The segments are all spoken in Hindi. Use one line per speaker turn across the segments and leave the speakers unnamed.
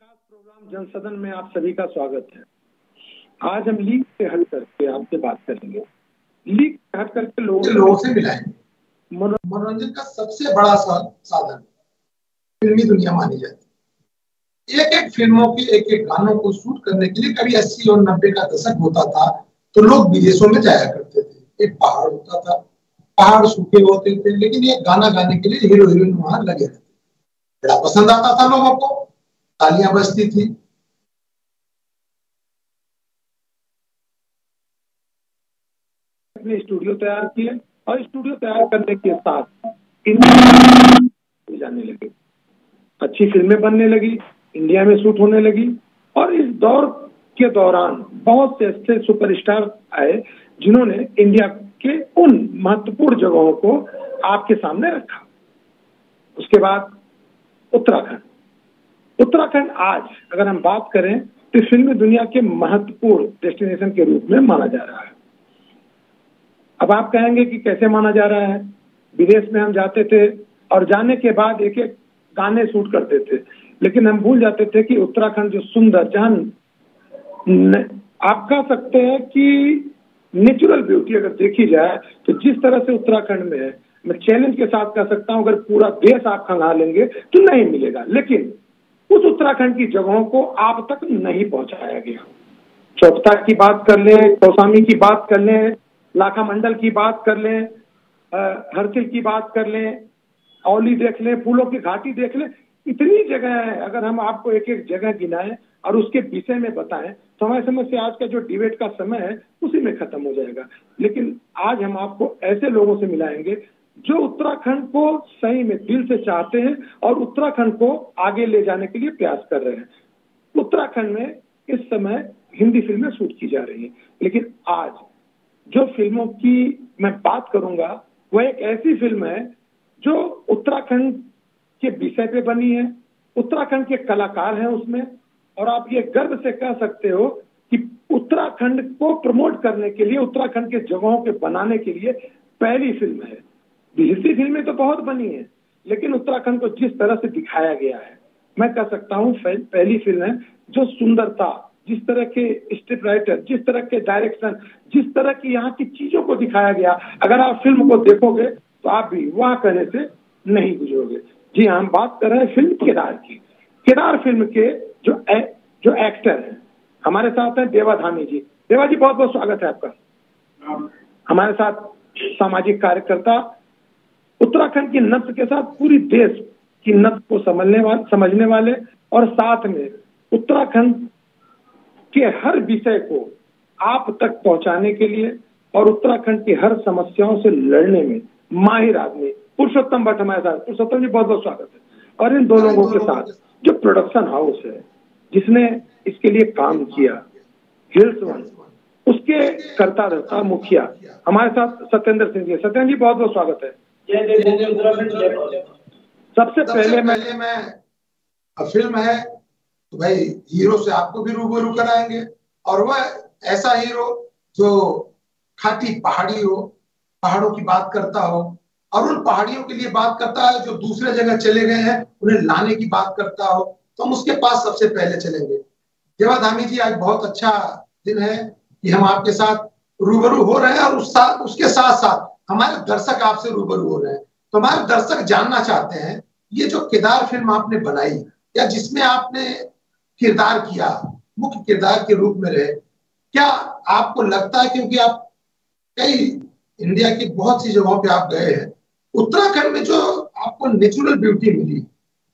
खास प्रोग्राम जनसदन में आप सभी का स्वागत है। आज हम लीग से हट करके आपसे बात करेंगे। लीग से हट करके लोगों से मिलाएंगे।
मनोरंजन का सबसे बड़ा साधन फिल्मी दुनिया मानी जाती है। एक एक फिल्मों की एक एक गानों को शूट करने के लिए कभी 80 और 90 का दशक होता था तो लोग विदेशों में जाया करते थे। एक पहाड़ होता था, पहाड़ सूखे होते थे, लेकिन ये गाना गाने के लिए हीरो हीरोइन वहां लगे रहते। बड़ा पसंद आता था लोगों को, तालियां बजती थी।
अपने स्टूडियो तैयार किए और स्टूडियो तैयार करने के साथ जाने लगे, अच्छी फिल्में बनने लगी, इंडिया में शूट होने लगी। और इस दौर के दौरान बहुत से ऐसे सुपरस्टार आए जिन्होंने इंडिया के उन महत्वपूर्ण जगहों को आपके सामने रखा। उसके बाद उत्तराखंड आज अगर हम बात करें तो फिल्मी दुनिया के महत्वपूर्ण डेस्टिनेशन के रूप में माना जा रहा है। अब आप कहेंगे कि कैसे माना जा रहा है? विदेश में हम जाते थे और जाने के बाद एक एक गाने शूट करते थे, लेकिन हम भूल जाते थे कि उत्तराखंड जो सुंदर, जहां आप कह सकते हैं कि नेचुरल ब्यूटी अगर देखी जाए तो जिस तरह से उत्तराखंड में है, मैं चैलेंज के साथ कह सकता हूं अगर पूरा देश आप खंगाल लेंगे तो नहीं मिलेगा। लेकिन उस उत्तराखंड की जगहों को आप तक नहीं पहुंचाया गया। चौपता की बात कर लें, कौसामी की बात कर लें, लाखा मंडल की बात कर लें, हरसिल की बात कर लें, औली देख लें, फूलों की घाटी देख लें, इतनी जगह है। अगर हम आपको एक एक जगह गिनाएं और उसके विषय में बताएं तो हमारे समझ से आज का जो डिबेट का समय है उसी में खत्म हो जाएगा। लेकिन आज हम आपको ऐसे लोगों से मिलाएंगे जो उत्तराखंड को सही में दिल से चाहते हैं और उत्तराखंड को आगे ले जाने के लिए प्रयास कर रहे हैं। उत्तराखंड में इस समय हिंदी फिल्में शूट की जा रही हैं, लेकिन आज जो फिल्मों की मैं बात करूंगा वह एक ऐसी फिल्म है जो उत्तराखंड के विषय पे बनी है। उत्तराखंड के कलाकार हैं उसमें, और आप ये गर्व से कह सकते हो कि उत्तराखंड को प्रमोट करने के लिए, उत्तराखंड के जगहों के बनाने के लिए पहली फिल्म है। दूसरी फिल्में तो बहुत बनी है, लेकिन उत्तराखंड को जिस तरह से दिखाया गया है, मैं कह सकता हूँ पहली फिल्म है जो सुंदरता, जिस तरह के स्क्रिप्ट राइटर, जिस तरह के डायरेक्शन, जिस तरह की यहाँ की चीजों को दिखाया गया, अगर आप फिल्म को देखोगे तो आप भी वहां कहने से नहीं गुजरोगे। जी हाँ, हम बात कर रहे हैं फिल्म केदार की। केदार फिल्म के जो एक्टर हैं हमारे साथ हैं देवा धामी जी। देवा जी, बहुत बहुत स्वागत है आपका। हमारे साथ सामाजिक कार्यकर्ता, उत्तराखंड की नब्ज के साथ पूरी देश की नब्ज को समझने वाले, और साथ में उत्तराखंड के हर विषय को आप तक पहुंचाने के लिए और उत्तराखंड की हर समस्याओं से लड़ने में माहिर आदमी पुरुषोत्तम भट्ट हमारे साथ। पुरुषोत्तम जी, बहुत बहुत स्वागत है। और इन दो लोगों के साथ जो प्रोडक्शन हाउस है जिसने इसके लिए काम किया, हिल्स वन, उसके करता धरता मुखिया हमारे साथ सत्येंद्र सिंह जी। सत्येंद्र जी, बहुत बहुत स्वागत है। सबसे पहले मैं
फिल्म है तो भाई हीरो से आपको भी रूबरू कराएंगे, और वह ऐसा हीरो जो खाटी पहाड़ी हो, पहाड़ों की बात करता हो, और उन पहाड़ियों के लिए बात करता है जो दूसरे जगह चले गए हैं, उन्हें लाने की बात करता हो, तो हम उसके पास सबसे पहले चलेंगे। देवा धामी जी, आज बहुत अच्छा दिन है कि हम आपके साथ रूबरू हो रहे हैं, और उसके साथ साथ हमारे दर्शक आपसे रूबरू हो रहे हैं। तो हमारे दर्शक जानना चाहते हैं, ये जो केदार फिल्म आपने बनाई या जिसमें आपने किरदार किया, मुख्य किरदार के रूप में रहे, क्या आपको लगता है, क्योंकि आप कई इंडिया की बहुत सी जगहों पे आप गए हैं, उत्तराखंड में जो आपको नेचुरल ब्यूटी मिली,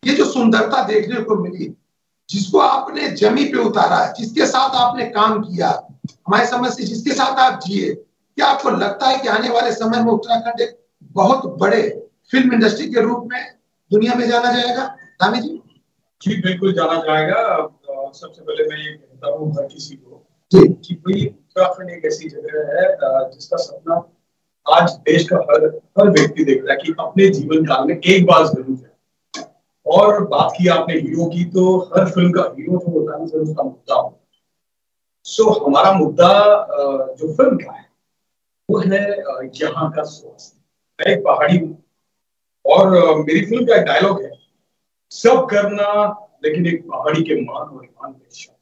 ये जो सुंदरता देखने को मिली, जिसको आपने जमी पे उतारा, जिसके साथ आपने काम किया, हमारे समझ से जिसके साथ आप जिए, क्या आपको लगता है कि आने वाले समय में उत्तराखंड एक बहुत बड़े फिल्म इंडस्ट्री के रूप में दुनिया में जाना जाएगा? धामी जी।
जी बिल्कुल जाना जाएगा। सबसे पहले मैं ये कहता हूँ हर किसी को कि भाई उत्तराखंड एक ऐसी जगह है जिसका सपना आज देश का हर व्यक्ति देख रहा है कि अपने जीवन काल में एक बार जरूर जाए। और बात की आपने हीरो की, तो हर फिल्म का हीरो जो होता है उसका मुद्दा होता है। सो हमारा मुद्दा जो फिल्म का है वो है यहाँ का स्वास्थ्य। मैं एक पहाड़ी हूँ और मेरी फिल्म का एक डायलॉग है, सब करना लेकिन एक पहाड़ी के मान और ईमान पे शक।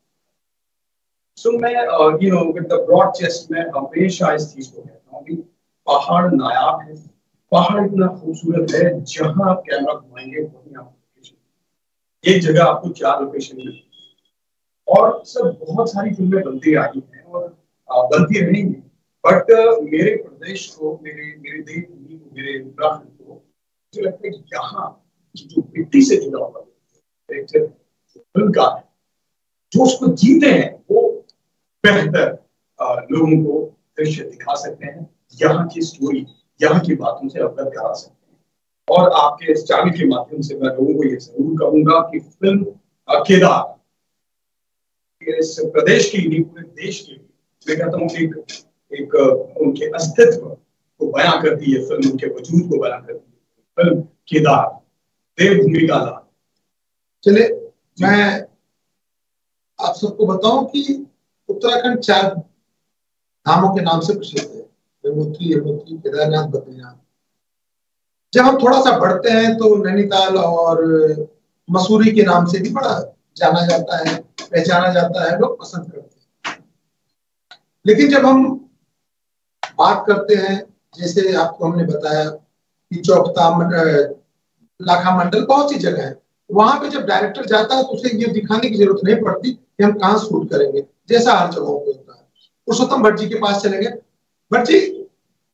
सो मैं विद द ब्रॉड चेस्ट में हमेशा इस चीज को कहता हूँ कि पहाड़ नायाब है, पहाड़ इतना खूबसूरत है, जहां आप कैमरा घुमाएंगे वहीं आप लोकेशन, एक जगह आपको 4 लोकेशन मिलेगी। और सब बहुत सारी फिल्में बनती आई हैं और बनती रहेंगी, बट मेरे प्रदेश को, मेरे देवभूमि को, मेरे उत्तराखंड को, मुझे लगता है कि यहाँ की जो मिट्टी से जुड़ा हुआ फिल्मकार है, जो उसको जीते हैं, वो बेहतर लोगों को दृश्य दिखा सकते हैं, यहाँ की स्टोरी, यहाँ की बातों से अवगत करा सकते हैं। और आपके इस चैनल के माध्यम से मैं लोगों को ये जरूर कहूंगा कि फिल्म केदार इस प्रदेश के लिए, पूरे देश के लिए, मैं कहता हूँ कि एक उनके अस्तित्व को बयां करती है फिल्म, उनके वजूद को बयां करती है फिल्म केदार, देवभूमि का लाल।
चलिए, मैं आप सबको बताऊं कि उत्तराखंड 4 धामों के नाम से प्रसिद्ध है, यमुनोत्री, केदारनाथ, बद्रीनाथ। जब हम थोड़ा सा बढ़ते हैं तो नैनीताल और मसूरी के नाम से भी बड़ा जाना जाता है, पहचाना जाता है, लोग पसंद करते हैं। लेकिन जब हम बात करते हैं, जैसे आपको हमने बताया कि चौकता, लाखा मंडल, बहुत सी जगह है, वहां पे जब डायरेक्टर जाता है तो उसे ये दिखाने की जरूरत नहीं पड़ती कि हम कहाँ शूट करेंगे, जैसा हर जगहों पे होता है। पुरुषोत्तम भट्ट जी के पास चलेंगे। भट्ट जी,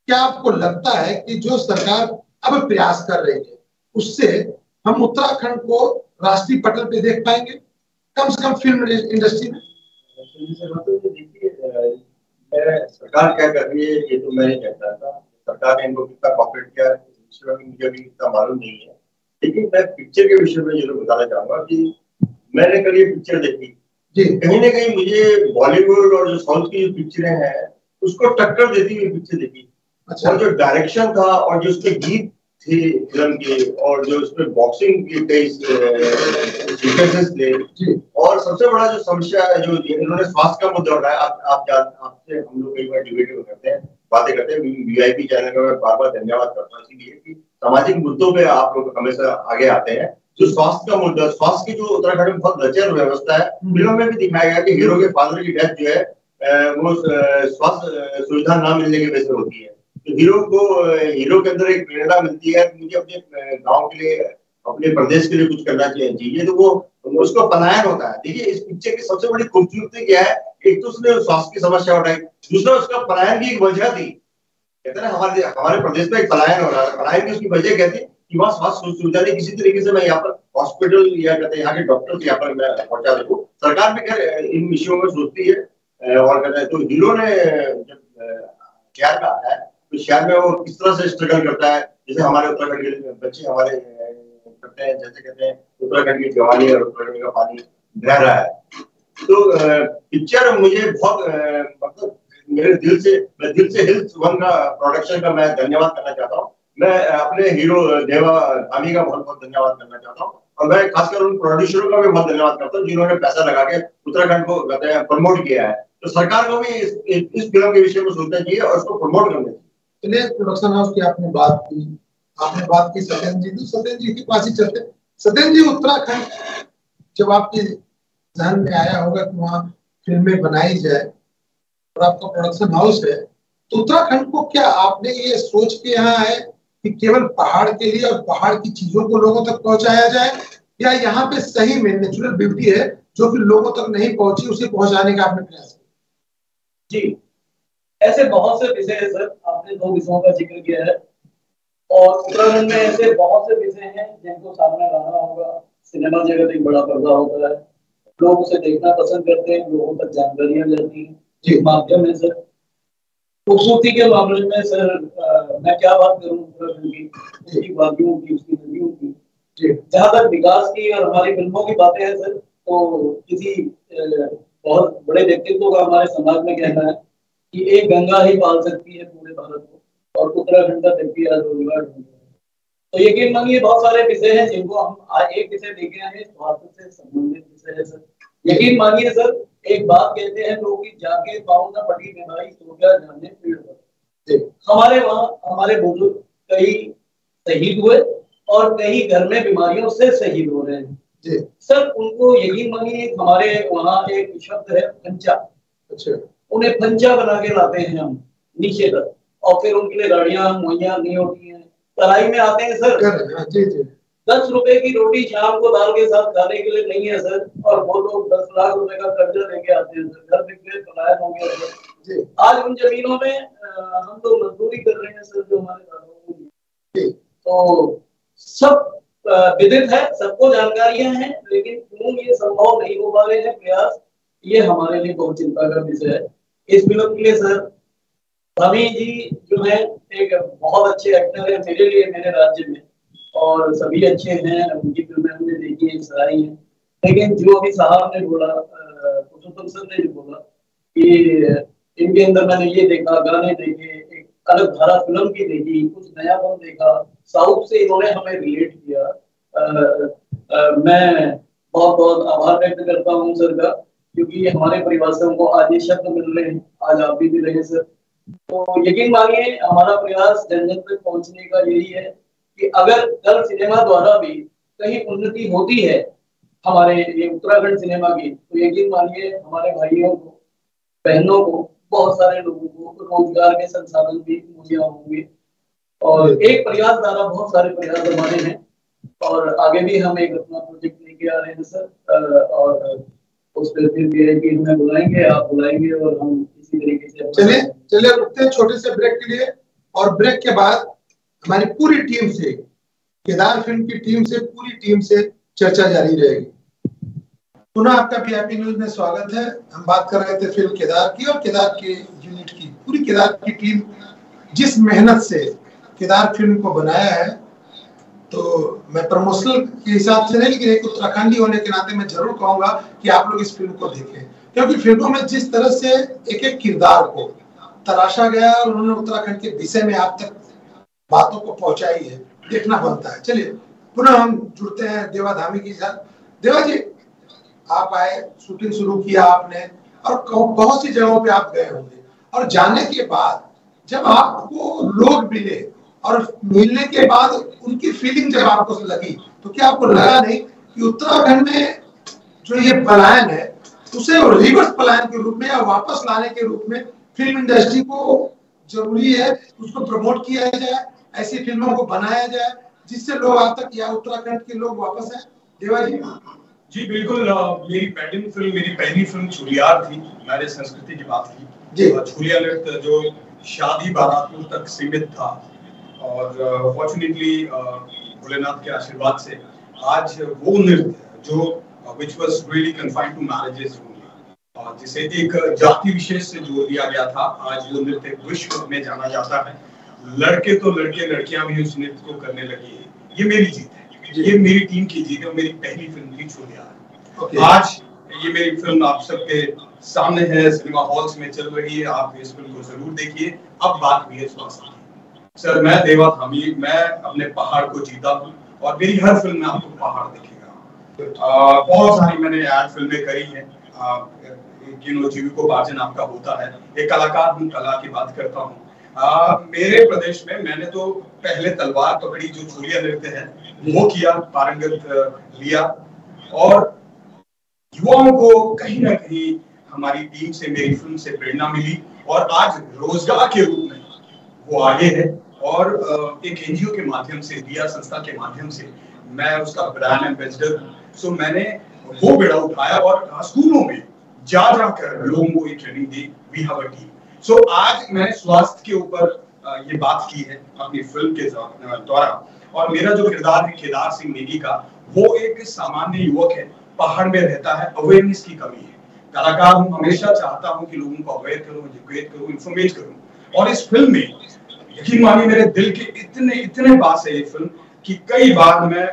क्या आपको लगता है कि जो सरकार अब प्रयास कर रही है, उससे हम उत्तराखंड को राष्ट्रीय पटल पे देख पाएंगे, कम से कम फिल्म इंडस्ट्री में?
सरकार क्या कर रही है ये तो मैं नहीं कहता था, सरकार ने इनको कितना कॉपरेट किया मुझे भी इतना मालूम नहीं है। लेकिन मैं पिक्चर के विषय में जरूर बताना चाहूंगा कि मैंने कल ये पिक्चर देखी, कहीं ना कहीं मुझे बॉलीवुड और जो साउथ की पिक्चरें हैं उसको टक्कर देती हुई पिक्चर देखी। अच्छा। और जो डायरेक्शन था और जो उसके गीत थे फिल्म के, और जो उसमें बॉक्सिंग के कई सीक्वेंसेस थे, और सबसे बड़ा जो समस्या है जो इन्होंने स्वास्थ्य का मुद्दा उठाया, आपसे हम लोग कई बार डिबेट करते हैं, बातें करते हैं, वीआईपी चैनल का मैं बार बार धन्यवाद करता हूँ इसीलिए कि सामाजिक मुद्दों पे आप लोग हमेशा आगे आते हैं। जो स्वास्थ्य का मुद्दा, स्वास्थ्य की जो उत्तराखंड में बहुत लचर व्यवस्था है, फिल्म में भी दिखाया गया कि हीरो के फादर की डेथ जो है वो स्वास्थ्य सुविधा ना मिलने की वजह से होती है। तो हीरो के अंदर एक प्रेरणा मिलती है कि मुझे अपने गांव के लिए, अपने प्रदेश के लिए कुछ करना चाहिए, तो वो उसको पलायन होता है। देखिए, इस पिक्चर की सबसे बड़ी खूबसूरती क्या है, एक तो उसने स्वास्थ्य की समस्या उठाई, दूसरा उसका पलायन की एक वजह थी। कहते हैं हमारे प्रदेश में एक पलायन हो रहा है, पलायन की उसकी वजह क्या थी कि वहाँ स्वास्थ्य सुविधा नहीं, किसी तरीके से मैं यहाँ पर हॉस्पिटल या कहते हैं यहाँ के डॉक्टर यहाँ पर मैं पहुंचा सकूं। सरकार भी खैर इन विषयों में सोचती है और कहते हैं, तो हीरो ने जब शहर में आता है तो शहर में वो किस तरह से स्ट्रगल करता है, जैसे हमारे उत्तराखंड के बच्चे हमारे करते हैं, जैसे कहते हैं उत्तराखंड की जवानी और उत्तराखंड का पानी बह रहा है। तो पिक्चर मुझे बहुत मतलब मैं दिल से हिल्स वन का प्रोडक्शन का मैं धन्यवाद करना चाहता हूँ। मैं अपने हीरो देवा धामी का बहुत बहुत धन्यवाद करना चाहता हूँ, और मैं खासकर उन प्रोड्यूसरों का भी बहुत धन्यवाद करता हूँ जिन्होंने पैसा लगा के उत्तराखंड को कहते हैं प्रमोट किया है। तो सरकार को भी इस फिल्म के विषय में सोचना चाहिए और उसको प्रमोट करना चाहिए।
चलिए, प्रोडक्शन हाउस की आपने बात की सत्येंद्र जी, तो सत्येंद्र जी के पास ही चलते। सत्येंद्र जी, उत्तराखंड जब आपके ध्यान में आया होगा कि वहाँ फिल्में बनाई जाए और आपका प्रोडक्शन हाउस है, तो उत्तराखंड को क्या आपने ये सोच के यहाँ आए कि केवल पहाड़ के लिए और पहाड़ की चीजों को लोगों तक पहुंचाया जाए, या यहाँ पे सही में नेचुरल ब्यूटी है जो कि लोगों तक नहीं पहुंची, उसे पहुंचाने का आपने प्रयास किया?
जी, ऐसे बहुत से विषय है सर, आपने 2 विषयों का जिक्र किया है, और उत्तराखंड में ऐसे बहुत से विषय हैं जिनको सामने लाना होगा। सिनेमा जगत एक बड़ा पर्दा होता है, लोग उसे देखना पसंद करते हैं, लोगों तक जानकारियां जाती हैं, एक माध्यम है सर। खूबसूरती के मामले में सर मैं क्या बात करूं उत्तराखंड की, उसकी वादियों की, उसकी नदियों की। जहां तक विकास की और हमारी फिल्मों की बातें हैं सर, तो किसी बहुत बड़े व्यक्तित्व का हमारे समाज में कहना है कि एक गंगा ही पाल सकती है पूरे भारत को, और उत्तराखंड का व्यक्ति आज रोजगार ढूंढ रहा है। तो यकीन मानिए बहुत सारे विषय हैं जिनको हम एक विषय देखे हैं, स्वास्थ्य से संबंधित विषय है सर। यकीन मानिए सर, एक बात कहते हैं लोग कि जाके पाँव ना पटी में भाई सो क्या जाने पेड़ पर। हमारे वहाँ हमारे बुजुर्ग कई शहीद हुए और कई घर में बीमारियों से शहीद हो रहे हैं। सर उनको यकीन मानिए हमारे वहाँ एक शब्द है पंचा। अच्छा। उन्हें पंचा बना के लाते हैं हम नीचे तक, और फिर उनके लिए गाड़ियां मुहैया नहीं होती हैं, तराई में आते हैं सर। जी जी। 10 रुपए की रोटी शाम को दाल के साथ खाने के लिए नहीं है सर, और वो लोग 10 लाख रुपए का कर्जा लेके आते हैं सर, घर बिक पलायन हो गया सर। आज उन जमीनों में हम तो मजदूरी कर रहे हैं सर, जो हमारे दादाओं को। तो सब विदित है, सबको जानकारियां हैं, लेकिन क्यों ये संभव नहीं हो पा रहे हैं प्रयास, ये हमारे लिए बहुत चिंता का विषय है। इस फिल्म के लिए सर धामी जी जो है एक बहुत अच्छे एक्टर है मेरे लिए, मेरे राज्य में, और सभी अच्छे हैं, उनकी फिल्में हमने देखी है, सराही है। लेकिन जो अभी साहब ने बोला, पुरुषोत्तम सर ने जो बोला कि इनके अंदर मैंने ये देखा, गाने देखे, एक अलग धारा फिल्म की देखी, कुछ नयापन देखा, साउथ से इन्होंने हमें रिलेट किया। मैं बहुत बहुत आभार व्यक्त करता हूँ सर का, क्योंकि हमारे परिवारों को आज ये शब्द मिल रहे हैं, आज आप भी मिल रहे हैं सर। तो यकीन मानिए हमारा प्रयास जन जन तक पहुंचने का यही है कि अगर कल सिनेमा द्वारा भी कहीं उन्नति होती है हमारे ये उत्तराखंड सिनेमा की, तो यकीन मानिए हमारे भाइयों को, बहनों को, बहुत सारे लोगों को रोजगार के संसाधन भी मुहैया होंगे। और एक प्रयास द्वारा बहुत सारे प्रयास हमारे हैं, और आगे भी हम एक अपना प्रोजेक्ट लेके आ रहे हैं सर, और उस पर फिर कि हमें बुलाएंगे, आप बुलाएंगे, और हम इसी तरीके से
चलिए रुकते हैं छोटे से ब्रेक के लिए, और ब्रेक के बाद हमारी पूरी टीम से, केदार फिल्म की टीम से, पूरी टीम से चर्चा जारी रहेगी। पुनः आपका पीआईपी न्यूज में स्वागत है। हम बात कर रहे थे फिल्म केदार की और केदार के यूनिट की। पूरी केदार की टीम जिस मेहनत से केदार फिल्म को बनाया है, तो मैं प्रमोशनल के हिसाब से नहीं, लेकिन एक उत्तराखंडी होने के नाते मैं जरूर कहूंगा कि आप लोग इस फिल्म को देखें, क्योंकि फिल्मों में जिस तरह से एक एक किरदार को तराशा गया और उन्होंने उत्तराखंड के विषय में आप तक बातों को पहुंचाई है, देखना बनता है। चलिए पुनः हम जुड़ते हैं देवा धामी के साथ। देवा जी, आप आए, शूटिंग शुरू किया आपने, और बहुत सी जगहों पे आप गए होंगे, और जाने के बाद जब आपको लोग मिले और मिलने के बाद उनकी फीलिंग जब आपको लगी, तो क्या आपको लगा नहीं कि उत्तराखंड में जो ये पलायन है उसे रिवर्स पलायन के रूप में या वापस लाने के रूप में फिल्म इंडस्ट्री को जरूरी है, उसको प्रमोट किया जाए, ऐसी फिल्मों को बनाया जाए जिससे लोग आज तक या उत्तराखंड के लोग वापस आए? देवा जी।
जी बिल्कुल, मेरी पैटर्न फिल्म, मेरी पहली फिल्म छुलियार थी। मैंने संस्कृति की बात की, छुलिया नृत्य जो शादी बारातों तक सीमित था, और फॉर्चुनेटली भोलेनाथ के आशीर्वाद से आज वो नृत्य जो which was really confined to marriages only, जिसे एक जाति विशेष से जोड़ दिया गया था, आज वो नृत्य विश्व में जाना जाता है। लड़के तो लड़के, लड़कियां भी उस नृत्य को करने लगी है। ये मेरी जीत है, ये मेरी टीम की जीत है, मेरी पहली फिल्म थी छुलियार। आज ये मेरी फिल्म आप सबके सामने है, सिनेमा हॉल्स में चल रही है, आप इस फिल्म को जरूर देखिए। अब बात हुई है स्वास्थ्य की। सर मैं देवा धामी, मैं अपने पहाड़ को जीता हूँ, और मेरी हर फिल्म में आपको पहाड़ दिखेगा। बहुत सारी मैंने एड फिल्में करी हैं, जीविकोपार्जन आपका होता है। एक कलाकार हूँ, कला की बात करता हूँ। मेरे प्रदेश में मैंने तो पहले तलवार पकड़ी, जो छुलिया नृत्य है वो किया, पारंगत लिया, और युवाओं को कहीं ना कहीं हमारी टीम से, मेरी फिल्म से प्रेरणा मिली, और आज रोजगार के रूप में वो आगे है। और एक एनजीओ के माध्यम से, दिया संस्था के माध्यम से मैं उसका ब्रांड एम्बेसडर हूँ। सो मैंने वो बेड़ा उठाया और स्कूलों में जा कर लोगों को ये ट्रेनिंग दी। We have a team. So आज मैंने स्वास्थ्य के ऊपर ये बात की है अपनी फिल्म के द्वारा, और मेरा जो किरदार है केदार सिंह नेगी का, वो एक सामान्य युवक है, पहाड़ में रहता है, अवेयरनेस की कमी है। कलाकार हूँ, हमेशा चाहता हूँ कि लोगों को अवेयर करूँ, एजुकेट करूँ, इन्फॉर्मेट करूँ, और इस फिल्म में यकीन मानिए मेरे दिल के इतने पास है ये फिल्म कि कई बार मैं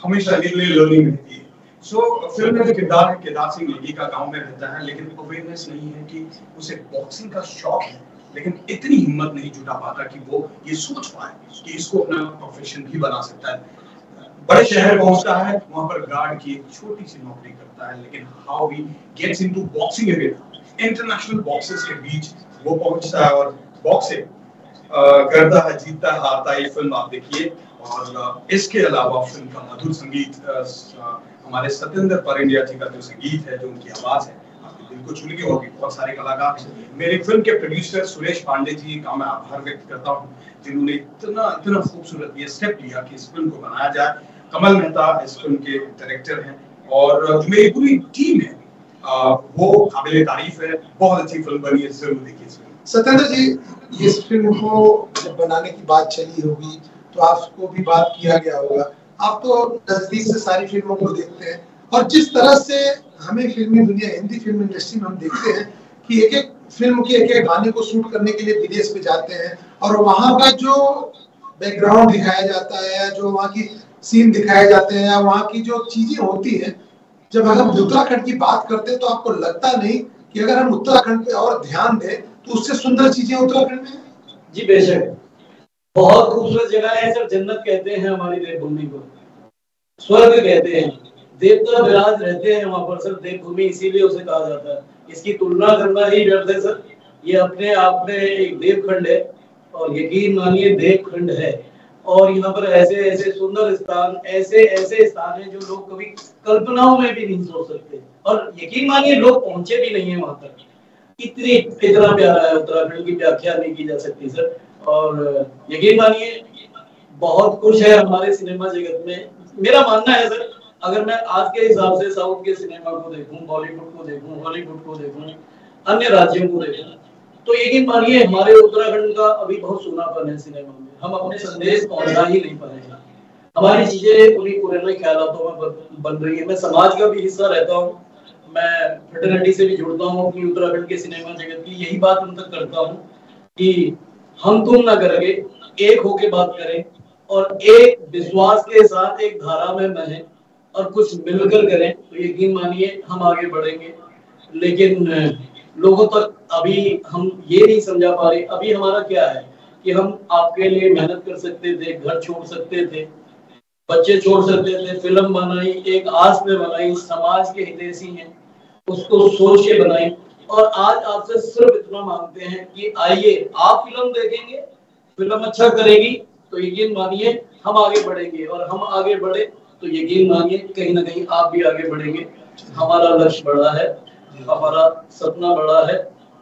हमेशा लर्निंग रहती है। सो फिल्म में जो किरदार है केदार सिंह नेगी का, गांव में रहता है, लेकिन अवेयरनेस नहीं है कि उसे बॉक्सिंग का शौक है, लेकिन इतनी हिम्मत नहीं जुटा पाता कि वो ये सोच पाए कि इसको अपना प्रोफेशन भी बना सकता है। बड़े शहर पहुंचता है, वहां पर गार्ड की एक छोटी सी नौकरी करता है, लेकिन how he gets into boxing area, international boxers के बीच वो पहुंचता है और बॉक्सिंग करता है, जीतता है, हारता है। ये फिल्म आप देखिए, और इसके अलावा फिल्म का मधुर संगीत, हमारे सत्येंद्र परिंडिया जी का जो संगीत है, जो उनकी आवाज है, आपके दिल को छू ली होगी। बहुत सारे कलाकार, मेरी फिल्म के प्रोड्यूसर सुरेश पांडे जी का मैं आभार व्यक्त करता हूँ, जिन्होंने इतना खूबसूरत ये स्टेप लिया कि इस फिल्म को बनाया जाए। कमल मेहता इस फिल्म के डायरेक्टर हैं और जो मेरी पूरी टीम है वो काबिल तारीफ है। बहुत अच्छी फिल्म बनी है, जरूर देखिए इस फिल्म।
सत्येंद्र जी, इस फिल्म को जब बनाने की बात चली होगी तो आपको भी बात किया गया होगा। आप तो नजदीक से सारी फिल्मों को देखते हैं और जिस तरह से हमें फिल्मी दुनिया, हिंदी फिल्म इंडस्ट्री में हम देखते हैं कि एक एक फिल्म के एक एक गाने को शूट करने के लिए विदेश पे जाते हैं और वहाँ का जो बैकग्राउंड दिखाया जाता है, जो वहाँ की सीन दिखाए जाते हैं, वहाँ की जो चीजें होती है, जब अगर हम उत्तराखंड की बात करते हैं तो आपको लगता नहीं कि अगर हम उत्तराखंड पे और ध्यान दें तो उससे सुंदर चीजें उत्तराखंड में?
जी बेशक, बहुत खूबसूरत जगह है सर। जन्नत कहते हैं हमारी देवभूमि को, स्वर्ग कहते हैं। देवता विराज रहते हैं वहां पर सर, देवभूमि इसीलिए उसे कहा जाता है। इसकी तुलना करना ही व्यर्थ है सर। ये अपने आप में एक देवखंड है और यकीन मानिए देवखंड है। और यहाँ पर ऐसे ऐसे सुंदर स्थान, ऐसे ऐसे स्थान हैं जो लोग कभी कल्पनाओं में भी नहीं सोच सकते। और यकीन मानिए लोग पहुंचे भी नहीं है वहां तक। इतना प्यारा है उत्तराखंड की व्याख्या नहीं की जा सकती सर। और यकीन मानिए बहुत कुछ है हमारे सिनेमा जगत में। मेरा मानना है सर, अगर मैं आज के हिसाब से साउथ के सिनेमा को देखूं, बॉलीवुड को देखूं, हॉलीवुड को देखूं, अन्य राज्यों को देखूं, तो यकीन मानिए हमारे उत्तराखंड का अभी बहुत सूनापन है सिनेमा में। हम अपने संदेश पहुंचा ही नहीं पा रहे हैं। हमारी चीजें पूरी पुराने ख्यालों में बन रही है। मैं समाज का भी हिस्सा रहता हूँ, मैं फ्रेटर्निटी से भी जुड़ता हूँ अपनी उत्तराखंड के सिनेमा जगत की। यही बात उन तक करता हूँ कि हम तुम ना करके एक होके बात करें और एक विश्वास के साथ एक धारा में बहें और कुछ मिलकर करें, तो यकीन मानिए हम आगे बढ़ेंगे। लेकिन लोगों तक अभी हम ये नहीं समझा पा रहे। अभी हमारा क्या है कि हम आपके लिए मेहनत कर सकते थे, घर छोड़ सकते थे, बच्चे छोड़ सकते थे, फिल्म बनाई, एक आस में बनाई, समाज के हितैषी हैं उसको सोच के बनाई, और आज आपसे सिर्फ इतना मांगते हैं कि आइए आप फिल्म देखेंगे, फिल्म अच्छा करेगी तो यकीन मानिए हम आगे बढ़ेंगे, और हम आगे बढ़े तो यकीन मानिए कहीं ना कहीं आप भी आगे बढ़ेंगे। हमारा लक्ष्य बड़ा है, हमारा सपना बड़ा है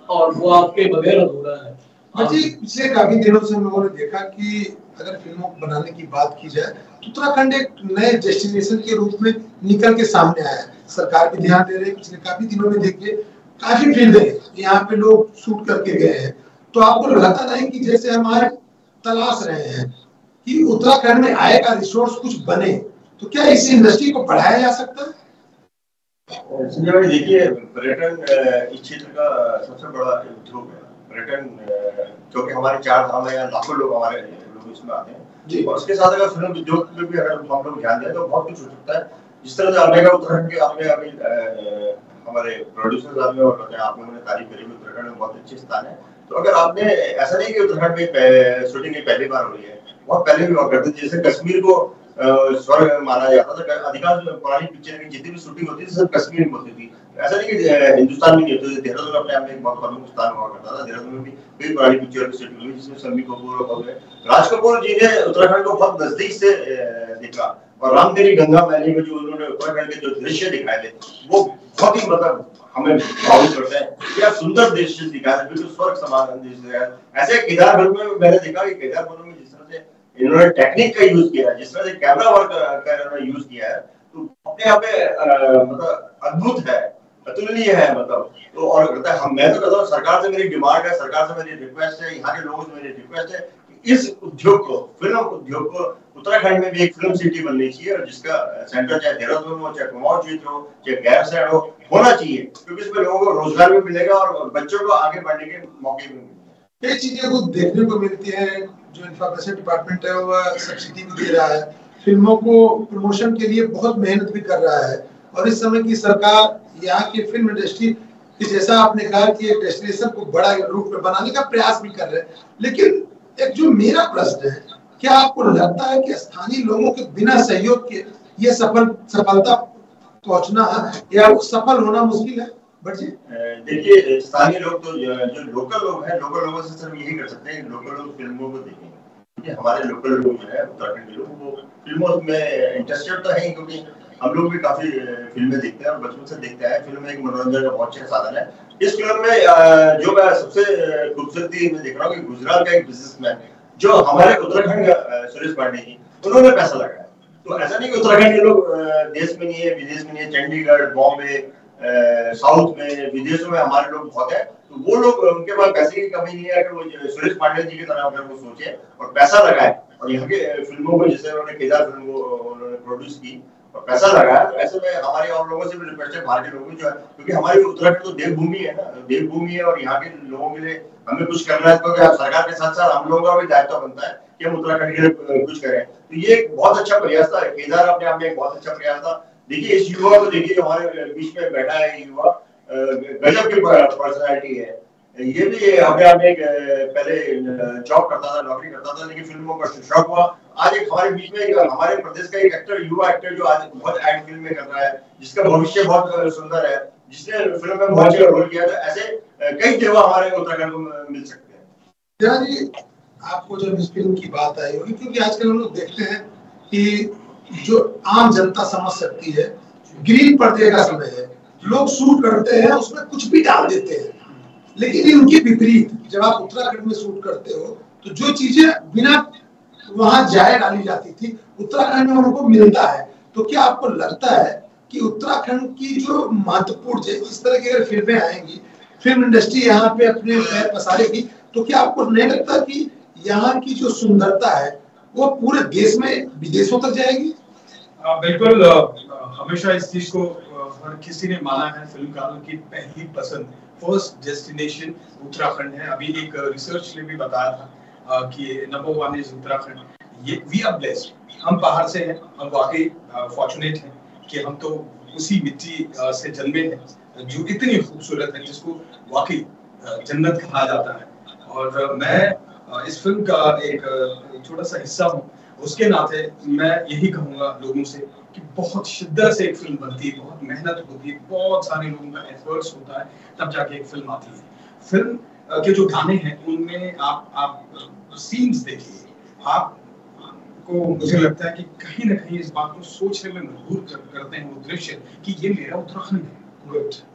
और वो आपके बगैर अधूरा है।
जी, पिछले काफी दिनों से हम लोगों ने देखा कि अगर फिल्मों को बनाने की बात की जाए तो उत्तराखंड एक नए डेस्टिनेशन के रूप में निकल के सामने आया है। सरकार भी ध्यान दे रही है। पिछले काफी दिनों में देखिए काफी फिल्में यहाँ पे लोग शूट करके गए हैं, तो आपको लगता नहीं कि जैसे हमारे तलाश रहे हैं कि उत्तराखंड में आय का रिसोर्स कुछ बने, तो क्या इस इंडस्ट्री को बढ़ाया जा सकता है?
संजय भाई देखिए, पर्यटन इस क्षेत्र का सबसे बड़ा उद्योग है। पर्यटन क्योंकि हमारे 4 धाम है, लाखों लोग हमारे लोग इसमें आते हैं, और उसके साथ अगर फिल्म उद्योग में भी अगर हम लोग ध्यान दें तो बहुत कुछ हो सकता है। जिस तरह से आपने कहा उत्तराखंड के, आपने अभी हमारे प्रोड्यूसर्स आपने उन्होंने तारीफ करी, उत्तराखंड में बहुत अच्छे स्थान है। तो अगर आपने, ऐसा नहीं कि उत्तराखंड में शूटिंग पहली बार हो रही है, बहुत पहले भी हुआ करती थी। जैसे कश्मीर को स्वर्ग माना जाता था, अधिकांश पुरानी पिक्चर की जितनी भी शूटिंग होती थी सब कश्मीर में होती थी। ऐसा नहीं कि हिंदुस्तान में नहीं होती थी। देहरादून अपने आप में एक बहुत प्रमुख स्थान हुआ करता था। देहरादून में भी कई पुरानी पिक्चर की शूटिंग हुई, जिसमें शम्मी कपूर हो गए, राज कपूर जी ने उत्तराखंड को बहुत नजदीक से देखा, और रामदेवी गंगा मैली में जो उन्होंने उत्तराखंड के जो दृश्य दिखाए थे वो बहुत ही मतलब हमें भावुक करते हैं। क्या सुंदर दृश्य दिखाया है, बिल्कुल स्वर्ग समान दृश्य। ऐसे केदारपुर में मैंने देखा कि केदारपुर में जिस तरह से इन्होंने टेक्निक का यूज किया है, जिस तरह से कैमरा वर्क का इन्होंने यूज किया है, तो अपने यहाँ पे मतलब अद्भुत है, अतुलनीय है। मतलब तो और मैं तो कहता हूँ सरकार से मेरी डिमांड है, सरकार से मेरी रिक्वेस्ट है, यहाँ के लोगों से मेरी रिक्वेस्ट है कि इस उद्योग को, फिल्म उद्योग को उत्तराखंड में भी एक फिल्म सिटी बननी चाहिए, और जिसका सेंटर चाहे देहरादून हो, चाहे कुमाऊं क्षेत्र हो, चाहे गैरसैंण हो, होना चाहिए, क्योंकि इसमें लोगों को रोजगार भी मिलेगा और बच्चों को आगे बढ़ने के मौके भी मिलेंगे।
कई चीजें को देखने को मिलती है। जो इंफॉर्मेशन डिपार्टमेंट है वह सब्सिडी भी दे रहा है, फिल्मों को प्रमोशन के लिए बहुत मेहनत भी कर रहा है, और इस समय की सरकार यहाँ की फिल्म इंडस्ट्री की, जैसा आपने कहा कि एक डेस्टिनेशन को बड़ा रूप में बनाने का प्रयास भी कर रहे हैं। लेकिन एक जो मेरा प्रश्न है, क्या आपको लगता है कि स्थानीय लोगों के बिना सहयोग के ये सफलता पहुंचना या सफल होना मुश्किल है?
देखिए, स्थानीय लोग तो जो लोकल लोग हैं, लोकल लोगों से सिर्फ यही कर सकते हैं, लोकल लोग फिल्मों को देखेंगे। हमारे लोकल लोग जो है उत्तराखंड के लोग वो फिल्मों में इंटरेस्टेड तो है, क्योंकि हम लोग भी काफी फिल्में देखते हैं और बचपन से देखते हैं। फिल्म एक मनोरंजन का बहुत अच्छा साधन है। इस फिल्म में जो मैं सबसे खूबसूरती में देख रहा हूँ कि गुजरात का एक बिजनेसमैन जो हमारे उत्तराखंड का सुरेश पांडे जी, उन्होंने पैसा लगाया। तो ऐसा नहीं कि उत्तराखंड के लोग देश में नहीं है, विदेश में नहीं है, चंडीगढ़, बॉम्बे, साउथ में, विदेशों में हमारे लोग बहुत है। तो वो लोग, उनके पास पैसे की कमी नहीं है कि वो सुरेश पांडे जी की तरह अगर वो सोचे और पैसा लगाए और यहाँ के फिल्मों को, जैसे उन्होंने केदार फिल्म को उन्होंने प्रोड्यूस की और पैसा लगाया, तो ऐसे में हमारे और लोगों से भी रिक्वेस्ट है, बाहर के लोगों जो है, क्योंकि हमारी उत्तराखंड तो देवभूमि है ना, देवभूमि है और यहाँ के लोगों के लिए हमें कुछ करना है, क्योंकि सरकार के साथ साथ हम लोगों का भी दायित्व बनता है कि हम उत्तराखंड के लिए कुछ करें। तो ये एक बहुत अच्छा प्रयास था, केदार अपने आप में एक बहुत अच्छा प्रयास था। देखिए इस युवा को देखिए जो हमारे बीच में बैठा है, युवा गजब की पर्सनैलिटी है। ये भी अपने आप में एक पहले जॉब करता था, नौकरी करता था, लेकिन फिल्मों का शौक हुआ। आज एक हमारे बीच में हमारे प्रदेश का एक एक्टर, युवा एक्टर जो आज बहुत एड फिल्म में कर रहा है, जिसका भविष्य बहुत सुंदर है, जिसने फिल्म में बहुत अच्छा रोल किया था। ऐसे कई देवा हमारे उत्तराखंड को मिल सकते हैं।
जी, आपको जब इस फिल्म की बात आई होगी, क्योंकि आजकल हम लोग देखते हैं कि जो आम जनता समझ सकती है, ग्रीन पर्दे का समय है, लोग शूट करते हैं उसमें कुछ भी डाल देते हैं, लेकिन इनके विपरीत जब आप उत्तराखंड में शूट करते हो तो जो चीजें बिना वहां जाए डाली जाती थी उत्तराखंड में उनको मिलता है। तो क्या आपको लगता है कि उत्तराखंड की जो महत्वपूर्ण, इस तरह की अगर फिल्में आएंगी, फिल्म इंडस्ट्री यहाँ पे अपने पैर पसारेगी, तो क्या आपको नहीं लगता कि यहाँ की जो सुंदरता है वो पूरे देश में, विदेशों तक जाएगी?
बिल्कुल। हमेशा इस चीज को हर किसी ने माना है, फिल्मकारों की पहली पसंद, फर्स्ट डेस्टिनेशन उत्तराखंड है। अभी एक रिसर्च ने भी बताया था कि नंबर 1 इज उत्तराखंड। ये वी आर ब्लेस्ड, हम बाहर से हैं, हम वाकई फॉर्चुनेट हैं कि हम तो उसी मिट्टी से जन्मे हैं जो इतनी खूबसूरत है, जिसको वाकई जन्नत कहा जाता है। और मैं इस फिल्म का एक छोटा सा हिस्सा हूँ, उसके नाते मैं यही कहूँगा लोगों से कि बहुत शिद्दत से एक फिल्म बनती है, बहुत मेहनत होती है, बहुत सारे लोगों का एफर्ट्स होता है, तब जाके एक फिल्म आती है। फिल्म के जो गाने हैं उनमें आप सीन्स देखिए, आपको मुझे लगता है कि कहीं ना कहीं इस बात को सोचने में मजबूर करते हैं वो दृश्य कि ये मेरा उत्तराखंड है।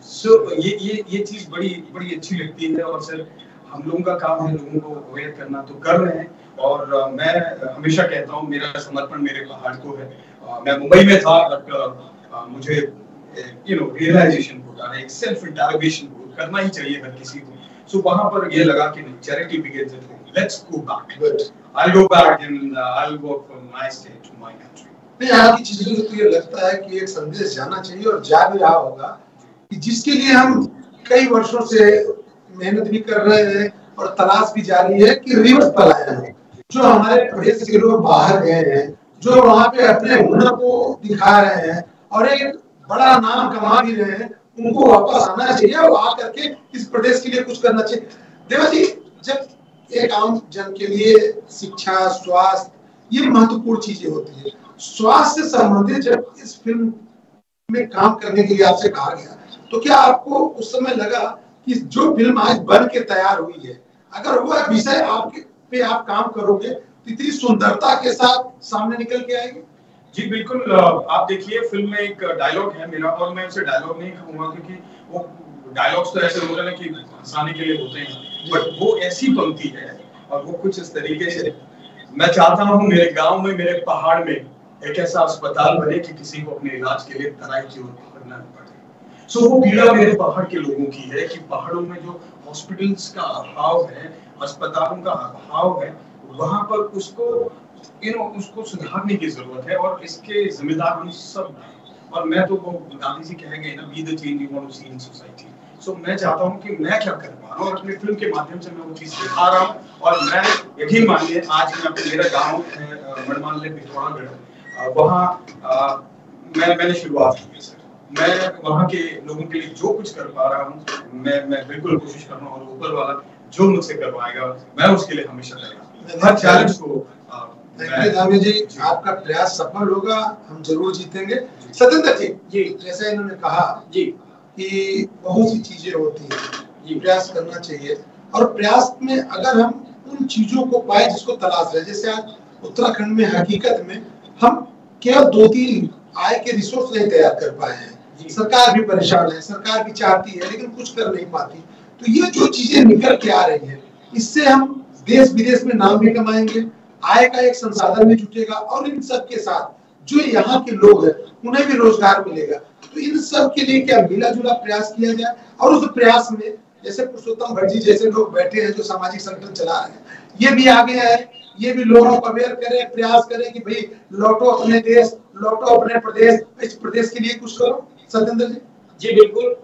सो ये चीज बड़ी अच्छी लगती है। और सर हम लोगों का काम है लोगों को अवेयर करना, तो कर रहे हैं। और मैं हमेशा कहता हूँ मेरा समर्पण मेरे पहाड़ को है। मैं मुंबई में था, बट मुझे रियलाइजेशन होता है, एक सेल्फ इंटरोगेशन करना ही चाहिए हर किसी को। सो वहां पर ये लगा कि नहीं, charity begins at home, let's go back, I will go back and I will work for my state to my country.
यहाँ की चीजों से तो ये लगता है कि एक संदेश जाना चाहिए, और जा भी रहा होगा, कि जिसके लिए हम कई वर्षों से मेहनत भी कर रहे हैं और तलाश भी जारी है कि रिवर्स पलायन है। जो हमारे प्रदेश के लोग बाहर गए हैं, जो वहाँ पे अपने हुनर को दिखा रहे हैं और एक बड़ा नाम कमा भी रहे हैं, उनको वापस आना चाहिए और आकर के इस प्रदेश के लिए कुछ करना चाहिए। देवा जी, जब एक आम जन के लिए शिक्षा, स्वास्थ्य, ये महत्वपूर्ण चीजें होती है, स्वास्थ्य से संबंधित जब इस फिल्म में काम करने के लिए आपसे कहा गया, तो क्या आपको उस समय लगा कि जो फिल्म आज बन के तैयार हुई है, अगर वह विषय आपके पे आप काम करोगे तो इतनी सुंदरता के साथ सामने निकल के आएगी?
जी बिल्कुल। आप देखिए फिल्म में एक डायलॉग है मेरा, और मैं उसे डायलॉग नहीं कहूंगा क्योंकि वो डायलॉग्स तो ऐसे होते हैं कि हंसाने के लिए होते हैं, बट वो ऐसी पंक्ति है और वो कुछ इस तरीके से, मैं चाहता हूँ मेरे गांव में, मेरे पहाड़ में एक ऐसा अस्पताल बने कि किसी को अपने इलाज के लिए तराई की ओर भागना न पड़े। सो वो पीड़ा मेरे पहाड़ के लोगों की है कि पहाड़ों में जो हॉस्पिटल्स का अभाव है, अस्पतालों का अभाव है, वहां पर उसको उसको सुधारने की जरूरत है, और इसके जिम्मेदार हम सब हैं। और मैं तो वो गांधी जी कह गए ना, be the change you want to see in society. So मैं चाहता हूँ कि मैं क्या कर पा रहा हूँ, और अपनी फिल्म के माध्यम से मैं वो चीज दिखा रहा हूँ। और मैं यकीन मानिए, आज मैं मेरा गाँव मड़मानले पिथौरागढ़, वहाँ मैंने शुरुआत की है सर। मैं वहाँ के लोगों के लिए जो कुछ कर पा रहा हूँ, मैं बिल्कुल कोशिश कर रहा हूँ, और ऊपर वाला जो मुझसे करवाएगा मैं उसके लिए हमेशा तैयार। हर चैलेंज को
धामी जी, आपका प्रयास सफल होगा, हम जरूर जीतेंगे। सत्येंद्र जी, जैसे इन्होंने कहा जी कि बहुत सी चीजें होती हैं, प्रयास करना चाहिए, और प्रयास में अगर हम उन चीजों को पाए जिसको तलाश रहे। जैसे आज उत्तराखंड में हकीकत में हम केवल 2-3 आय के रिसोर्स नहीं तैयार कर पाए हैं। सरकार भी परेशान है, सरकार भी चाहती है लेकिन कुछ कर नहीं पाती। तो ये जो चीजें निकल के आ रही है, इससे हम देश विदेश में नाम भी कमाएंगे, आय का एक संसाधन भी जुटेगा, और इन सब के साथ जो यहाँ के लोग हैं उन्हें भी रोजगार मिलेगा। तो इन सब के लिए क्या मिला जुला प्रयास किया जाए, और उस प्रयास में जैसे पुरुषोत्तम भट्ट जी जैसे लोग बैठे हैं जो सामाजिक संगठन चला रहे हैं, ये भी आगे आए, ये भी लोगों को अवेयर करें, प्रयास करें कि भाई लौटो अपने देश, लौटो अपने प्रदेश, इस प्रदेश के लिए कुछ करो। सत्येंद्र जी।
जी बिल्कुल,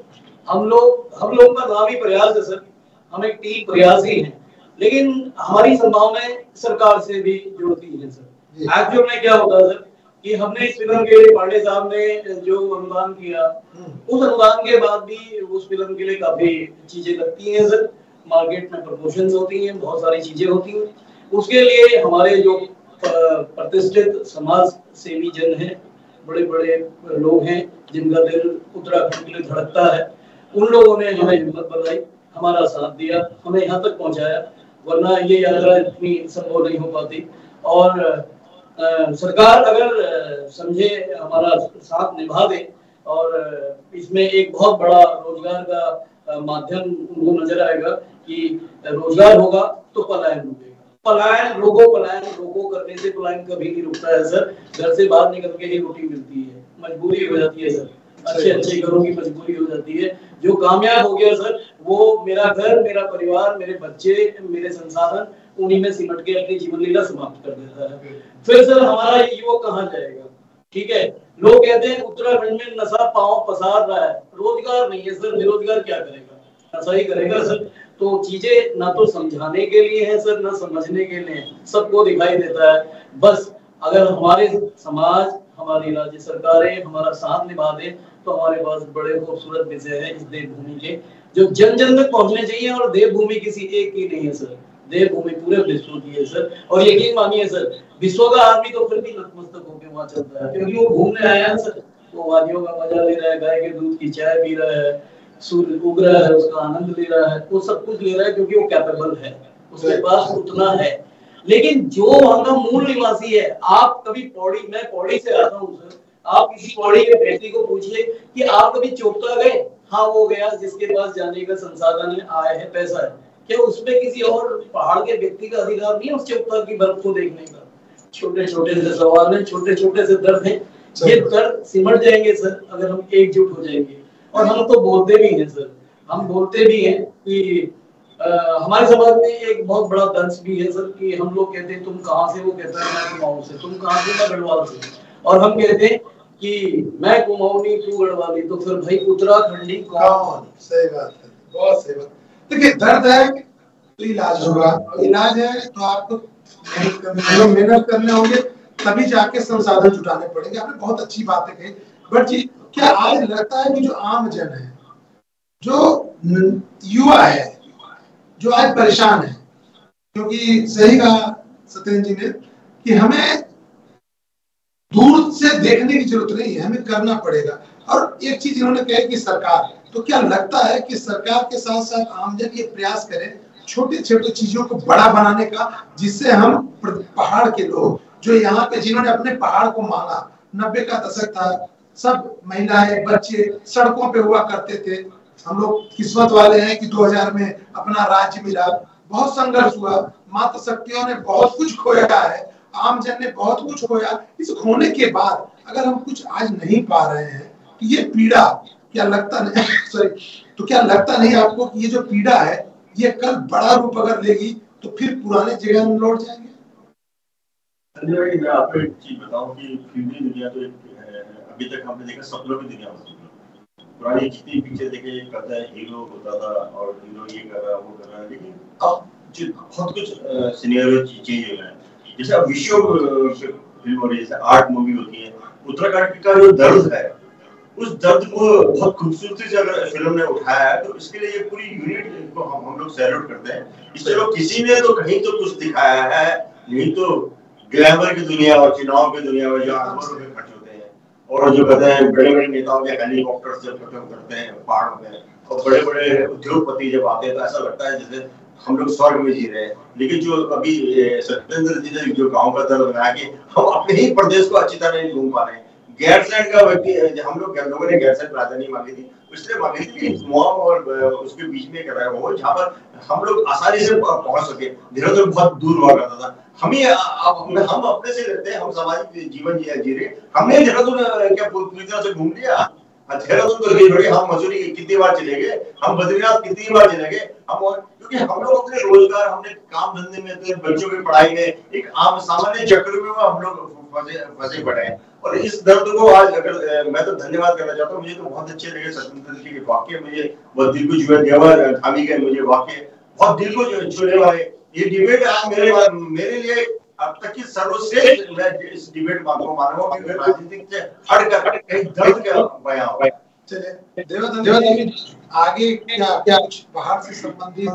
हम लोग का नाम ही प्रयास है सर, हम एक टीम प्रयासी हैं, लेकिन हमारी संभावनाएं सरकार से भी जुड़ती है सर। एक्चुअल में क्या होता है सर कि हमने इस फिल्म के लिए पांडे साहब ने जो अनुदान किया, उस अनुदान के बाद भी उस फिल्म के लिए काफी चीजें लगती हैं सर, मार्केट में प्रमोशंस होती हैं, बहुत सारी चीजें होती हैं। उसके लिए हमारे जो प्रतिष्ठित समाज सेवी जन हैं, बड़े बड़े लोग हैं जिनका दिल उत्तराखंड के लिए धड़कता है, उन लोगों ने हमें हिम्मत बनाई, हमारा साथ दिया, हमें यहाँ तक पहुँचाया, वरना ये यात्रा इतनी संभव नहीं हो पाती। और सरकार अगर समझे, हमारा साथ निभा दे, और इसमें एक बहुत बड़ा रोजगार का माध्यम उनको नजर आएगा कि रोजगार होगा तो पलायन रुकेगा। पलायन रोको करने से पलायन कभी नहीं रुकता है सर। घर से बाहर निकल के ही रोटी मिलती है, मजबूरी हो जाती है सर, अच्छे घरों की मजबूरी हो जाती है। जो कामयाब हो गया सर, वो मेरा घर, मेरा परिवार, मेरे बच्चे, मेरे संसाधन, उन्हीं में सिमट के अपनी जीवन लीला समाप्त कर देता है। फिर सर हमारा युवक कहाँ जाएगा? ठीक है, लोग कहते हैं उत्तराखंड में नशा पांव पसार रहा है, रोजगार नहीं है सर, बेरोजगार क्या करेगा? नशा ही करेगा सर। तो चीजें ना तो समझाने के लिए है सर, ना समझने के लिए, सबको दिखाई देता है। बस अगर हमारे समाज, हमारी राज्य सरकारें हमारा साथ निभा दे तो हमारे पास बड़े खूबसूरत विषय है इस देवभूमि के, जो जन जन तक पहुंचने चाहिए। और देवभूमि किसी एक की नहीं है सर, देवभूमि पूरे विश्व की है सर। और यकीन मानिए सर, विश्व का आदमी तो फिर भी नतमस्तक होकर वहां चलता है, क्योंकि वो घूमने आया है सर, वो वादियों का मजा ले रहा है, गाय के दूध की चाय पी रहा है, सूर्य उग रहा है उसका आनंद ले रहा है, वो सब कुछ ले रहा है क्योंकि वो कैपेबल है, उसके पास उतना है। लेकिन जो वहां का मूल निवासी है, आप कभी पौड़ी, मैं पौड़ी से आता हूँ सर, आप किसी पौड़ी के व्यक्ति को पूछिए कि आप कभी चोपता गए? हाँ, वो गया जिसके पास जाने का संसाधन है, आय है, पैसा है। क्या उसमें किसी और पहाड़ के व्यक्ति का अधिकार नहीं है उस चोपता की बर्फ को देखने का? छोटे छोटे से सवाल है, छोटे छोटे से दर्द है, ये दर्द सिमट जाएंगे सर अगर हम एकजुट हो जाएंगे। और हम तो बोलते भी हैं सर, हम बोलते भी हैं कि हमारे समाज में एक बहुत बड़ा दंश भी है सर कि हम लोग कहते हैं तुम कहाँ से, वो कहता है मैं कुमाऊं से, तुम कहाँ से, मैं गढ़वाल से, और हम कहते हैं कि मैं कुमाऊनी तू गढ़वाली, तो फिर भाई उत्तराखंडी कौन?
सही बात है, बहुत सही बात। देखिए, दर्द है तो इलाज होगा, इलाज है तो आपको मेहनत करने होंगे, तभी जाके संसाधन जुटाने पड़ेंगे। आपने बहुत अच्छी बातें कही। बट जी, क्या आज लगता है कि जो आम जन है, जो युवा है, जो आज परेशान है, क्योंकि सही कहा सत्येंद्र जी ने कि हमें दूर से देखने की जरूरत नहीं है, हमें करना पड़ेगा। और एक चीज इन्होंने कही कि सरकार, तो क्या लगता है कि सरकार के साथ साथ आमजन ये प्रयास करें छोटे छोटे चीजों को बड़ा बनाने का, जिससे हम पहाड़ के लोग जो यहाँ पे, जिन्होंने अपने पहाड़ को माना, 90 का दशक था, सब महिलाएं बच्चे सड़कों पे हुआ करते थे। हम लोग किस्मत वाले हैं कि 2000 में अपना राज्य मिला, बहुत संघर्ष हुआ, मातृ शक्तियों ने बहुत कुछ खोया है, आम जन ने बहुत कुछ खोया। इस खोने के बाद अगर हम कुछ आज नहीं पा रहे हैं तो ये पीड़ा, क्या लगता नहीं सॉरी तो क्या लगता नहीं आपको कि ये जो पीड़ा है ये कल बड़ा रूप अगर लेगी तो फिर पुराने जगह में लौट जाएंगे?
मैं आपको एक चीज बताऊं कि फिल्मी दुनिया तो अभी तक हमने देखा सपनों की दुनिया होती है। पुरानी जितनी पिक्चर देखे, कहता है हीरो होता था और हीरो ये कर रहा है वो कर रहा है, लेकिन अब जो बहुत कुछ सिनेरियो चेंज हो गया है। जैसे अब विश्व फिल्म हो रही है, जैसे आर्ट मूवी होती है, उत्तराखंड का जो दर्द है, उस दर्द को बहुत खूबसूरती से अगर फिल्म ने उठाया है, तो इसके लिए ये पूरी यूनिट को हम लोग सैल्यूट करते हैं। इससे लोग किसी ने तो कहीं तो कुछ दिखाया है, नहीं तो ग्लैमर की दुनिया और चुनाव की दुनिया में जो आदमों में खर्च होते हैं, और जो कहते हैं बड़े बड़े नेताओं के हेलीकॉप्टर से फोटो करते हैं पहाड़ों में, और बड़े बड़े उद्योगपति जब आते हैं तो ऐसा लगता है जैसे हम लोग स्वर्ग में जी रहे हैं। लेकिन जो अभी सत्येंद्र जी ने जो गाँव का दर्द बनाया कि हम अपने ही प्रदेश को अच्छी तरह नहीं घूम पा रहे हैं। गैरसैंण का व्यक्ति, हम लोगों ने गैरसैंण राजधानी मांगी थी, इसलिए मांगी थी कि कुमाऊं और उसके बीच में एक हो जहाँ पर हम लोग आसानी से पहुंच सके। देहरादून बहुत दूर हुआ करता था। हम अपने से रहते हैं, हम सामाजिक जीवन जी रहे, हमने देहरादून क्या पूरी तरह से घूम लिया? देहरादून तो नहीं बड़े, हम मसूरी कितनी बार चले गए, हम बद्रीनाथ कितनी बार चले गए, क्योंकि हम लोग अपने रोजगार, हमने काम धंधे में, बच्चों की पढ़ाई में, एक आम सामान्य चक्र में हम लोग फंसे पड़े हैं। और इस दर्द को आज अगर मैं तो धन्यवाद करना चाहता हूँ, मुझे तो बहुत अच्छे लगे सत्येंद्र जी के वाक्य, मुझे बहुत दिल को छुए, देवर धामी के मुझे वाक्य बहुत दिल को छूने वाले। ये डिबेट आज मेरे लिए अब तक की सर्वश्रेष्ठ, मैं इस डिबेट को मानूंगा कि राजनीतिक से हटकर कहीं दर्द का बयां हो।
चलिए देवधर्मी आगे क्या कुछ पहाड़ से संबंधित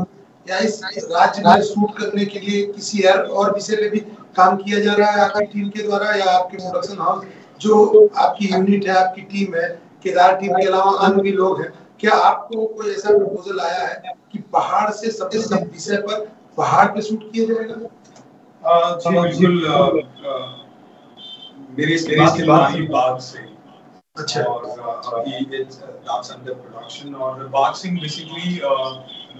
या इस राज्य में शूट करने के लिए किसी और विषय पे भी काम किया जा रहा है आपकी टीम के द्वारा, या आपके प्रोडक्शन हाउस जो आपकी यूनिट है, आपकी टीम है, केदार टीम के अलावा अन्य भी लोग हैं, क्या आपको कोई ऐसा प्रपोजल आया है कि पहाड़ से संबंधित विषय पर पहाड़ पे शूट किया जाएगा?
जी बिल्कुल, मेरी बात से।
अच्छा।
और अभी that's under production। और बाग सिंह बेसिकली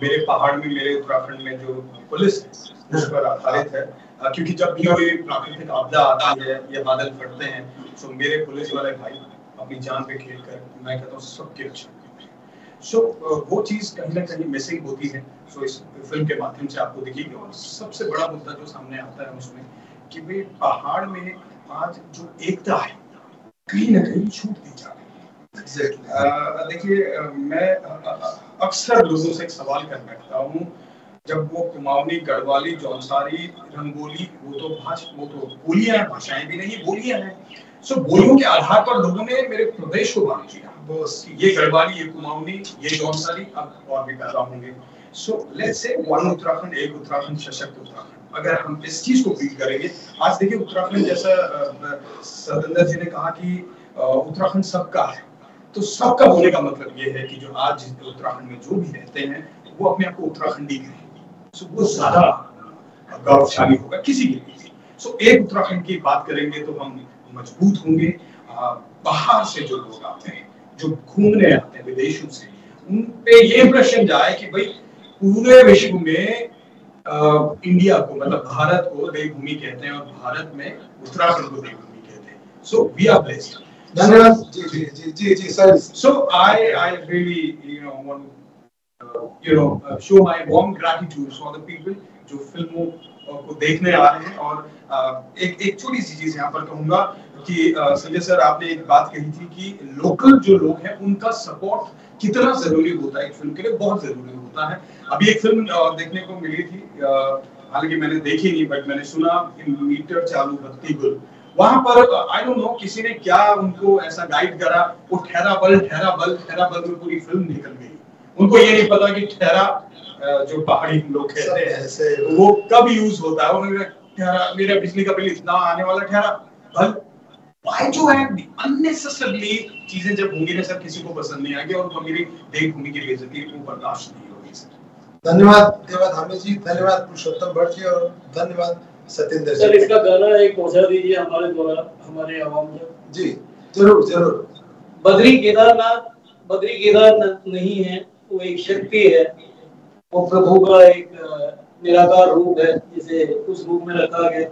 मेरे पहाड़ में, मेरे उत्तराखंड में जो पुलिस है उस पर आधारित है, क्योंकि जब भी कोई प्राकृतिक आपदा आती है या बादल फटते हैं तो मेरे पुलिस वाले भाई अपनी जान पे खेल कर, मैं कहता हूँ, सबकी रक्षा करते हैं। सो वो चीज कहीं ना कहीं मिसिंग होती है। सो इस फिल्म के माध्यम से आपको दिखेगी। और सबसे बड़ा मुद्दा जो सामने आता है उसमें कि भाई पहाड़ में आज जो एकता है कहीं ना कहीं छूट दी जा रही है। देखिए, मैं अक्सर लोगों से एक सवाल कर बैठता हूँ, जब वो कुमाऊनी, गढ़वाली, जौनसारी, रंगोली, वो तो बोलियां, भाषाएं भी नहीं, बोलियां हैं। सो बोलियों के आधार पर लोगों ने मेरे प्रदेश को बांट दिया, बस ये गढ़वाली, ये कुमाऊनी, ये जौनसारी, अब और भी पैदा होंगे। So let's say one Uttarakhand, एक उत्तराखंड, सशक्त उत्तराखंड। अगर हम इस चीज को फील करेंगे, आज देखिए उत्तराखंड, जैसा सत्येंद्र जी ने कहा कि उत्तराखंड सबका है, तो सबका होने का मतलब ये है कि जो आज उत्तराखंड में जो भी रहते हैं वो अपने आप को उत्तराखंडी कहेंगे। सो वो ज्यादा गौरवशाली होगा किसी के लिए। सो एक उत्तराखंड की बात करेंगे तो हम मजबूत होंगे। बाहर से जो लोग आते हैं, जो घूमने आते हैं विदेशों से, उन पे ये इंप्रेशन जाए कि भाई पूरे विश्व में इंडिया को, मतलब भारत को देवभूमि कहते हैं और भारत में उत्तराखंड को देवभूमि कहते हैं। So we are blessed.
धन्यवाद। जी sir.
So I really want show my warm gratitude for the people जो फिल्मों को देखने आ रहे हैं। और एक छोटी सी चीज यहाँ पर कहूंगा कि संजय सर, आपने एक बात कही थी कि लोकल जो लोग हैं उनका सपोर्ट कितना जरूरी होता है एक फिल्म के लिए, बहुत जरूरी होता है। अभी एक फिल्म देखने को मिली थी, हालांकि मैंने देखी नहीं, बट मैंने सुना, मीटर चालू बत्ती गुल। वहां पर आई डोंट नो किसी ने क्या उनको ऐसा गाइड करा, वो ठहरा बल में पूरी फिल्म निकल गई। उनको ये नहीं पता कि ठहरा जो पहाड़ी लोग कहते हैं वो कब यूज होता है। उन्होंने ठहरा, मेरा बिजली का बिल इतना आने वाला, ठहरा बल। Why to add unnecessarily चीजें जब होंगी ना सर, किसी को पसंद नहीं आएगी और मेरी देवभूमि की बेइज्जती को बर्दाश्त नहीं होगी सर।
धन्यवाद देवधामी जी, धन्यवाद पुरुषोत्तम भट्ट जी, और धन्यवाद सत्येंद्र जी।
सर इसका गाना एक पहुंचा दीजिए हमारे द्वारा हमारे आवाम तक।
जी जरूर।
बद्री केदारनाथ नहीं है, वो एक शक्ति है, वो प्रभु का एक निराकार रूप है जिसे उस रूप में रखा गया।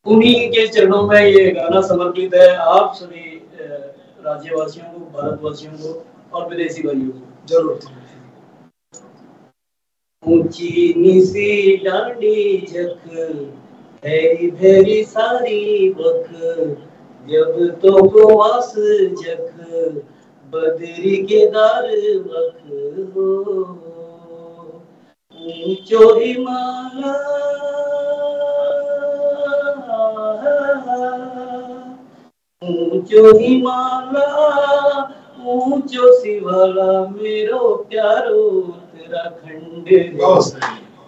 उन्हीं के चरणों में ये गाना समर्पित है, आप सभी राज्यवासियों को, भारतवासियों को और विदेशी भाइयों को।
जरूर।
ऊंची निसी डांडी जख, भेरी भेरी सारी बख, जब तो गोवास जख, बद्री केदार वख हो। ऊंचो हिमालय, ऊंचो हिमालय, ऊंचो शिवाला, मेरो प्यारो उत्तराखंड।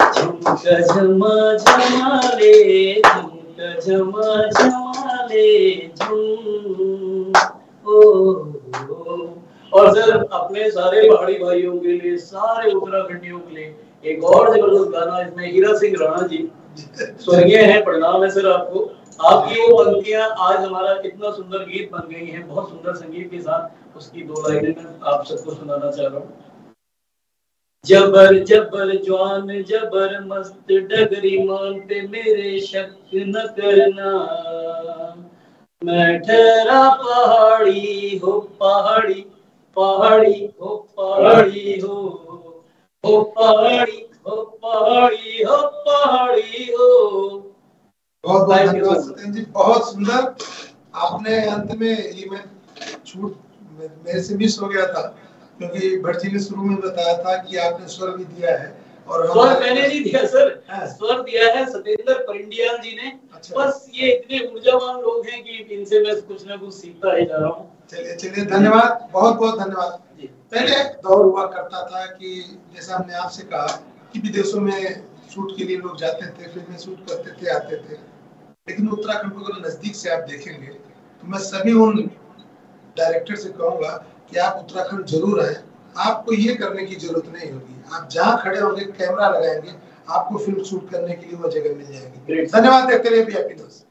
झुमका झमा झमाले, झुमका झमा झमाले झुम। और सर अपने सारे पहाड़ी भाइयों के लिए, सारे उत्तराखंडियों के लिए एक और जबरदस्त गाना इसमें हीरा सिंह राणा जी स्वर्गीय है, प्रणाम है सर आपको। आपकी वो पंक्तियां आज हमारा इतना सुंदर गीत बन गई है, बहुत सुंदर संगीत के साथ, उसकी 2 लाइनें मैं आप सबको सुनाना चाह रहा हूँ। जबर जबर जवान जबर मस्त डगरी मान पे मेरे शक न करना, मैं ठहरा पहाड़ी हो पहाड़ी, पहाड़ी हो पहाड़ी हो पहाड़ी हो पहाड़ी हो पहाड़ी हो।
बहुत बहुत धन्यवाद सत्येंद्र जी, बहुत सुंदर। आपने अंत में ये मैं छूट मेरे से मिस हो गया था, क्योंकि भट्टी ने शुरू में बताया था कि आपने स्वर भी दिया है और
स्वर मैंने नहीं दिया सर, स्वर दिया है सत्येंद्र परिंडियाल जी ने। अच्छा। बस ये इतने ऊर्जावान लोग हैं कि इनसे मैं कुछ ना कुछ सीखता ही जा रहा हूँ।
चलिए धन्यवाद, बहुत बहुत धन्यवाद। पहले दौर हुआ करता था कि जैसा हमने आपसे कहा कि विदेशों में शूट के लिए लोग जाते थे, फिल्में शूट करते थे, आते थे, लेकिन उत्तराखंड को अगर नजदीक से आप देखेंगे तो मैं सभी उन डायरेक्टर से कहूंगा कि आप उत्तराखंड जरूर आए। आपको ये करने की जरूरत नहीं होगी, आप जहाँ खड़े होंगे कैमरा लगाएंगे, आपको फिल्म शूट करने के लिए वो जगह मिल जाएगी। धन्यवाद। देखते रहिए VIP न्यूज़।